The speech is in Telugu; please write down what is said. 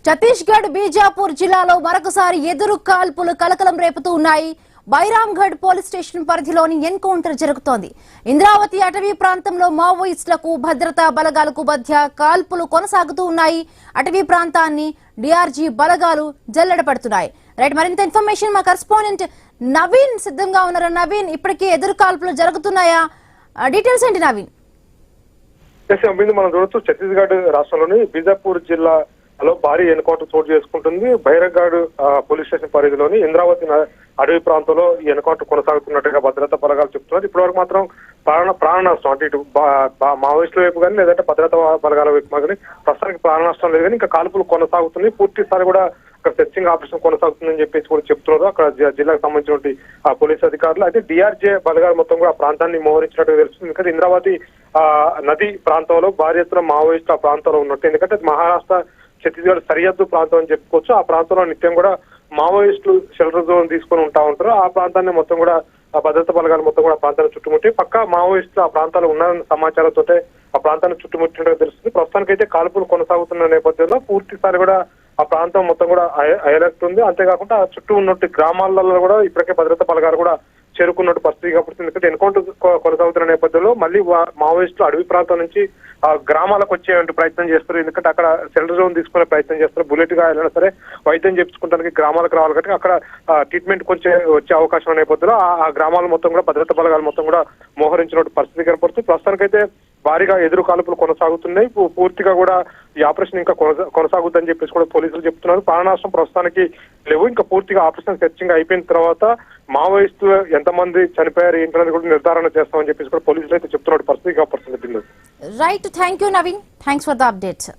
ఛత్తీస్గఢ్ బీజాపూర్ జిల్లాలో మరొకసారి ఎదురు కాల్పులు కలకలం రేపుతూ ఉన్నాయి. బైరాంగఢ్ పోలీస్ స్టేషన్ పరిధిలోని ఎన్కౌంటర్ జరుగుతోంది. ఇంద్రావతి అటవీ ప్రాంతంలో మావోయిస్టులకు భద్రతా బలగాలకు మధ్య కాల్పులు కొనసాగుతూ ఉన్నాయి. అటవీ ప్రాంతాన్ని డిఆర్జీ బలగాలు జల్లెడ పడుతున్నాయి. రైట్, మరింత ఇన్ఫర్మేషన్ మా కరెస్పాండెంట్ నవీన్ సిద్ధంగా ఉన్నారు. నవీన్, ఇప్పటికీ ఎదురు కాల్పులు జరుగుతున్నాయా? డీటెయిల్స్ ఏంటి నవీన్? మనం చూడొచ్చు, ఛత్తీస్గఢ్ రాష్ట్రంలోని బీజాపూర్ జిల్లాలో భారీ ఎన్కౌంటర్ చోటు చేసుకుంటుంది. బైరాంగఢ్ పోలీస్ స్టేషన్ పరిధిలోని ఇంద్రావతి అడవి ప్రాంతంలో ఈ ఎన్కౌంటర్ కొనసాగుతున్నట్టుగా భద్రతా బలగాలు చెప్తున్నారు. ఇప్పటివరకు మాత్రం ప్రాణ నష్టం, అంటే ఇటు మావోయిస్టుల వైపు కానీ లేదంటే భద్రతా బలగాల వైపు కానీ ప్రస్తుతానికి ప్రాణ నష్టం లేదు. కానీ ఇంకా కాల్పులు కొనసాగుతున్నాయి. పూర్తి స్థాయి కూడా అక్కడ సెర్చింగ్ ఆపరేషన్ కొనసాగుతుందని చెప్పేసి కూడా చెప్తున్నారు అక్కడ జిల్లాకు సంబంధించినటువంటి పోలీసు అధికారులు. అయితే డిఆర్జే బలగాలు మొత్తం కూడా ఆ ప్రాంతాన్ని మోహరించినట్టు తెలుస్తుంది. ఎందుకంటే ఇంద్రావతి నది ప్రాంతంలో భారీ ఎత్తున మావోయిస్టు ఆ ప్రాంతంలో ఉన్నట్టు, ఎందుకంటే మహారాష్ట్ర ఛత్తీస్గఢ్ సరిహద్దు ప్రాంతం అని చెప్పుకోవచ్చు. ఆ ప్రాంతంలో నిత్యం కూడా మావోయిస్టులు షెల్టర్ జోన్ తీసుకొని ఉంటారు. ఆ ప్రాంతాన్ని మొత్తం కూడా భద్రతా బలగాలు మొత్తం కూడా ఆ ప్రాంతాన్ని చుట్టుముట్టి పక్కా మావోయిస్టులు ఆ ప్రాంతాల్లో ఉన్నారన్న సమాచారంతో ఆ ప్రాంతాన్ని చుట్టుముట్టినట్టు తెలుస్తుంది. ప్రస్తుతానికైతే కాల్పులు కొనసాగుతున్న నేపథ్యంలో పూర్తి స్థాయి కూడా ఆ ప్రాంతం మొత్తం కూడా అలర్ట్ ఉంది. అంతేకాకుండా చుట్టూ ఉన్నట్టు గ్రామాలలో కూడా ఇప్పటికే భద్రతా బలగాలు కూడా చేరుకున్నట్టు పరిస్థితి కాబట్టి, ఎందుకంటే ఎన్కౌంటర్ కొనసాగుతున్న నేపథ్యంలో మళ్ళీ మావోయిస్టులు అడవి ప్రాంతం నుంచి గ్రామాలకు వచ్చే ప్రయత్నం చేస్తారు. ఎందుకంటే అక్కడ షెల్టర్ జోన్ తీసుకునే ప్రయత్నం చేస్తారు. బుల్లెట్ గా వెళ్ళినా సరే వైద్యం చేయించుకోవడానికి గ్రామాలకు రావాలి కాబట్టి అక్కడ ట్రీట్మెంట్ కొంచెం వచ్చే అవకాశం నేపథ్యంలో ఆ గ్రామాల మొత్తం కూడా భద్రతా బలగాలు మొత్తం కూడా మోహరించినట్టు పరిస్థితి కనపడుతుంది. ప్రస్తుతానికైతే భారీగా ఎదురు కాల్పులు కొనసాగుతున్నాయి. పూర్తిగా కూడా ఈ ఆపరేషన్ ఇంకా కొనసాగుద్దని చెప్పేసి కూడా పోలీసులు చెప్తున్నారు. ప్రాణనష్టం ప్రస్తుతానికి లేవు. ఇంకా పూర్తిగా ఆపరేషన్ సెర్చింగ్ అయిపోయిన తర్వాత మావోయిస్టులు ఎంతమంది చనిపోయారు ఏంటనేది కూడా నిర్ధారణ చేస్తామని చెప్పేసి కూడా పోలీసులు అయితే చెప్తున్నట్టు పరిస్థితి కాపాడుతుంది. Right, thank you Naveen, thanks for the updates.